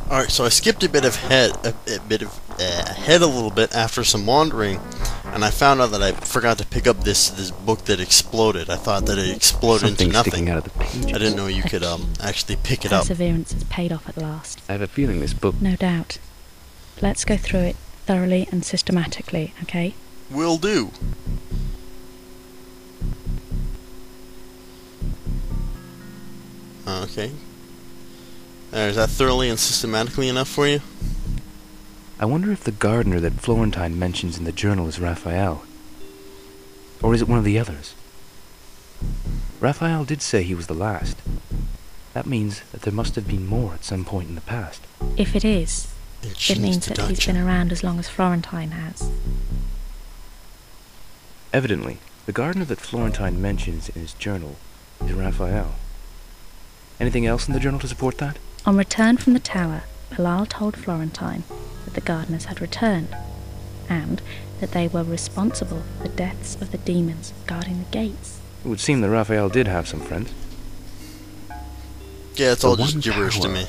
Alright, so I skipped a bit of ahead a little bit after some wandering, and I found out that I forgot to pick up this book that exploded. I thought that it exploded into nothing. Sticking out of the pages. I didn't know you could actually pick it up. Perseverance has paid off at last. I have a feeling this book... No doubt. Let's go through it thoroughly and systematically, okay? Will do. Okay. Is that thoroughly and systematically enough for you? I wonder if the gardener that Florentine mentions in the journal is Raphael. Or is it one of the others? Raphael did say he was the last. That means that there must have been more at some point in the past. If it is, it means that he's been around as long as Florentine has. Evidently, the gardener that Florentine mentions in his journal is Raphael. Anything else in the journal to support that? On return from the tower, Bilal told Florentine that the gardeners had returned, and that they were responsible for the deaths of the demons guarding the gates. It would seem that Raphael did have some friends. Yeah, it's all just gibberish to me.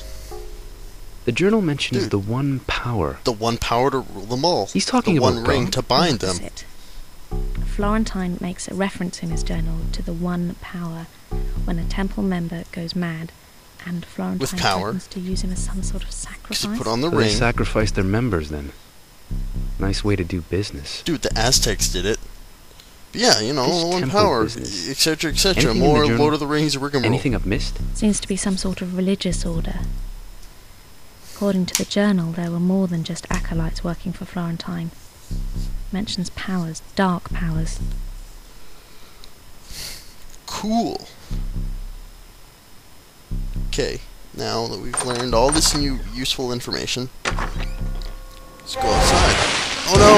The journal mentions the one power. The one power to rule them all. He's talking about the one ring to bind them. Florentine makes a reference in his journal to the one power when a temple member goes mad, and Florentine threatens to use him as some sort of sacrifice. Put on the ring. ring. They sacrifice their members then. Nice way to do business. Dude, the Aztecs did it. But yeah, you know, one power, etc., etc. More Lord of the Rings rigmarole. Anything I've missed? Seems to be some sort of religious order. According to the journal, there were more than just acolytes working for Florentine. Mentions powers, dark powers. Cool. Okay, now that we've learned all this new useful information, let's go outside. Oh no!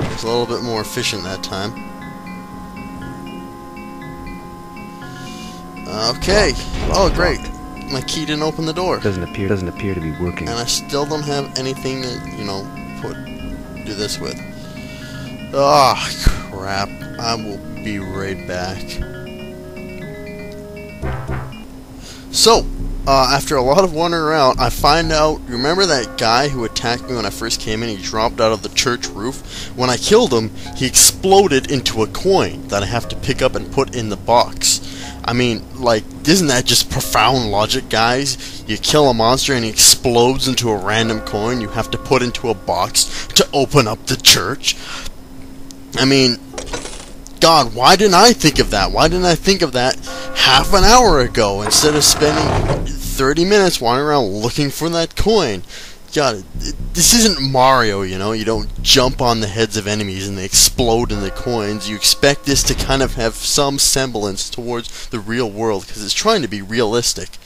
It was a little bit more efficient that time. Okay. Oh, great. My key didn't open the door. Doesn't appear to be working. And I still don't have anything to, you know, do this with. Ah, crap. I will be right back. So, after a lot of wandering around, I find out, remember that guy who attacked me when I first came in? He dropped out of the church roof. When I killed him, he exploded into a coin that I have to pick up and put in the box. I mean, like, isn't that just profound logic, guys? You kill a monster and he explodes into a random coin you have to put into a box to open up the church? I mean, God, why didn't I think of that? Why didn't I think of that half an hour ago instead of spending 30 minutes wandering around looking for that coin? God, this isn't Mario, you know? You don't jump on the heads of enemies and they explode in the coins. You expect this to kind of have some semblance towards the real world, because it's trying to be realistic.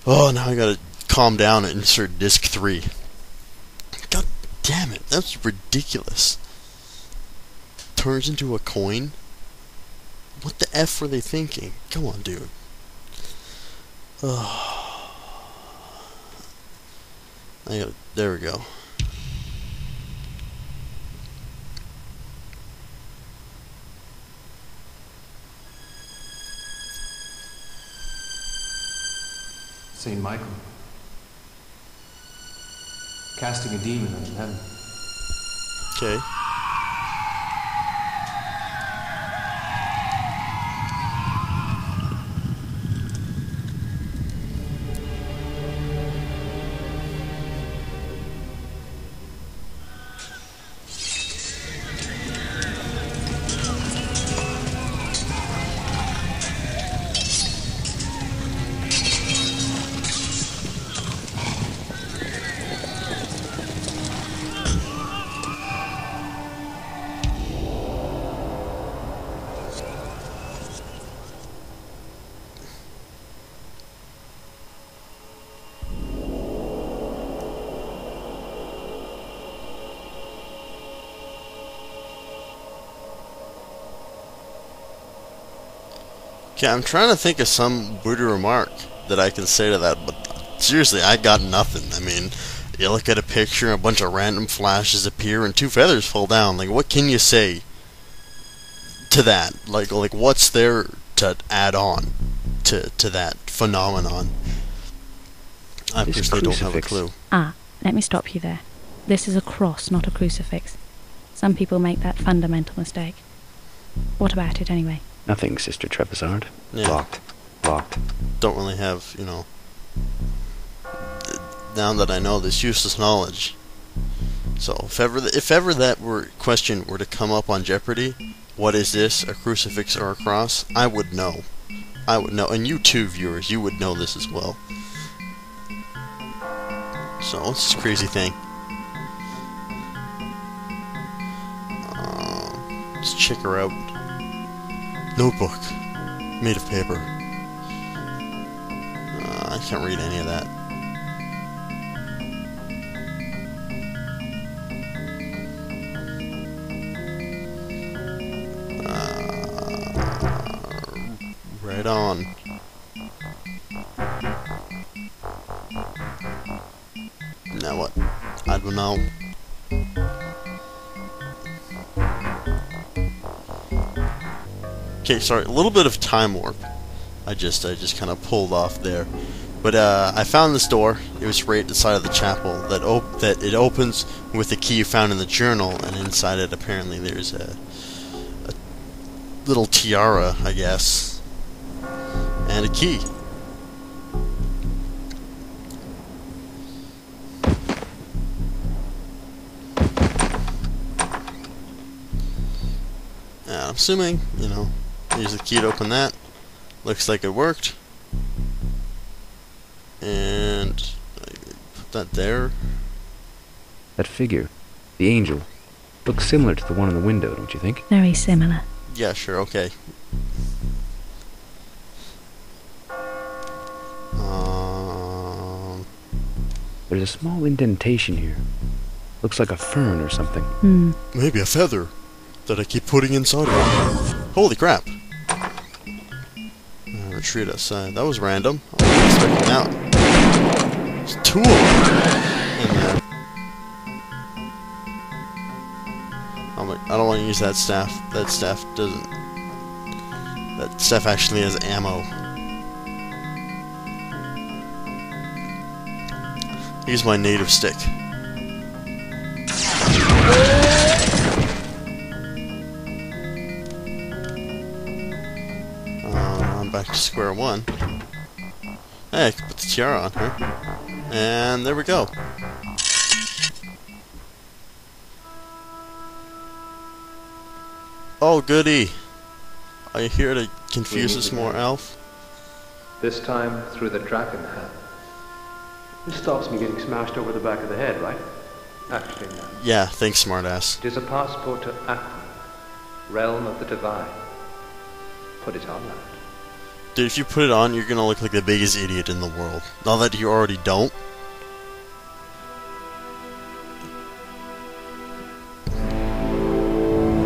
Oh, now I gotta calm down and insert disc 3. God damn it, that's ridiculous. Turns into a coin? What the F were they thinking? Come on, dude. Oh. There we go. Saint Michael, casting a demon out of heaven. Okay. Okay, I'm trying to think of some witty remark that I can say to that, but seriously, I got nothing. I mean, You look at a picture, a bunch of random flashes appear, and 2 feathers fall down. Like, what can you say to that? Like what's there to add on to that phenomenon? I personally don't have a clue. Ah, let me stop you there. This is a cross, not a crucifix. Some people make that fundamental mistake. What about it, anyway? Nothing, Sister Trebizard. Yeah. Locked. Don't really have, you know... Now that I know this useless knowledge. So, if ever that question were to come up on Jeopardy, what is this, a crucifix or a cross? I would know. And you too, viewers, you would know this as well. So, what's this crazy thing? Let's check her out. Notebook. Made of paper. I can't read any of that. Right on. Now what? I don't know. Okay, sorry, a little bit of time warp. I just kind of pulled off there. But I found this door. It was right at the side of the chapel that it opens with the key you found in the journal, and inside it apparently there's a little tiara, I guess, and a key. And I'm assuming, you know, use the key to open that. Looks like it worked. And I put that there. That figure, the angel, looks similar to the one in the window, don't you think? Very similar. Yeah, sure, okay. There's a small indentation here. Looks like a fern or something. Maybe a feather that I keep putting inside of it. Holy crap. Retreat outside. That was random. I wasn't expecting that. There's 2 of them in there. I don't want to use that staff. That staff doesn't... That staff actually has ammo. Use my native stick. I'm back to square one. Hey, I can put the tiara on her. And there we go. Oh, goody. Are you here to confuse us more, Elf? This time through the dragon hand. This stops me getting smashed over the back of the head, right? Actually, no. Yeah, thanks, smartass. It is a passport to Aqua, realm of the divine. Put it on, lad. Dude, if you put it on, you're gonna look like the biggest idiot in the world. Not that you already don't.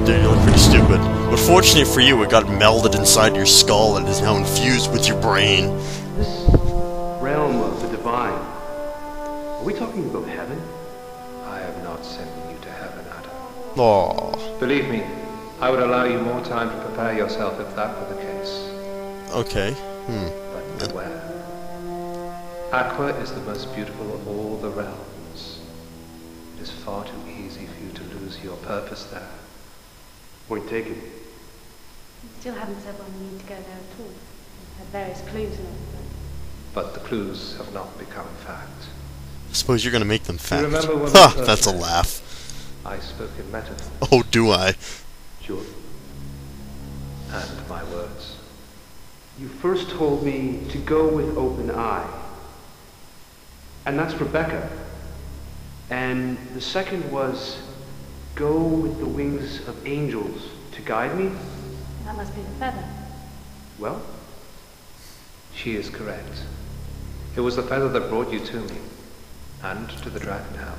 Dude, you look pretty stupid. But fortunately for you, it got melded inside your skull and is now infused with your brain. This realm of the divine. Are we talking about heaven? I have not sent you to heaven, Adam. Aww. Believe me, I would allow you more time to prepare yourself if that were the case. Okay. But beware. Aqua is the most beautiful of all the realms. It is far too easy for you to lose your purpose there. Point taken. You still haven't said when we need to go there at all. We've had various clues and all, But the clues have not become fact. I suppose you're gonna make them fact. remember when Ha! we first That's a met? laugh. I spoke in metaphor Oh, do I? Sure. and my words. You first told me to go with open eye. And that's Rebecca. And the second was go with the wings of angels to guide me. that must be the feather. Well, She is correct. It was the feather that brought you to me, and to the dragon helm.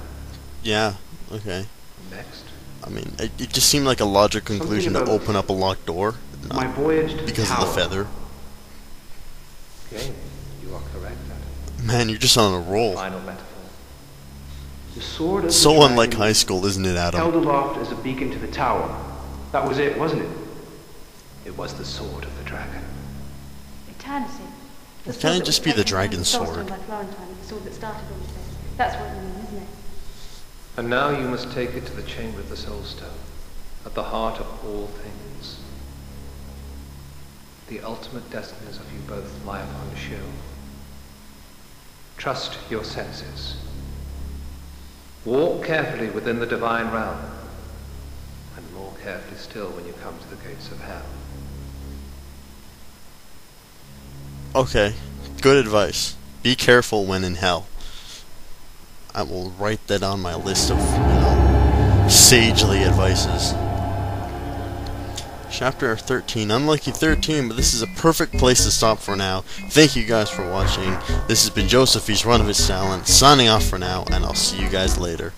Yeah, okay. Next, I mean, it just seemed like a logical conclusion to about open up a locked door. my Not voyage to the because tower. of the feather. again, you are correct, Adam. Man, you're just on a roll. Final metaphor. The sword of So the unlike dragon high school, isn't it, held Adam? aloft as a beacon to the tower. That was it, wasn't it? It was the sword of the dragon. Eternity. The Can't sword it that just was be the taken dragon from the soulstone sword? by Florentine, the sword that started all of this. That's what you mean, isn't it? And now you must take it to the chamber of the soulstone, at the heart of all things. The ultimate destinies of you both lie upon show. Trust your senses. Walk carefully within the divine realm, and more carefully still when you come to the gates of hell. Okay, good advice. Be careful when in hell. I will write that on my list of, sagely advices. Chapter 13. Unlucky 13, but this is a perfect place to stop for now. Thank you guys for watching. This has been JosefVStalin signing off for now, and I'll see you guys later.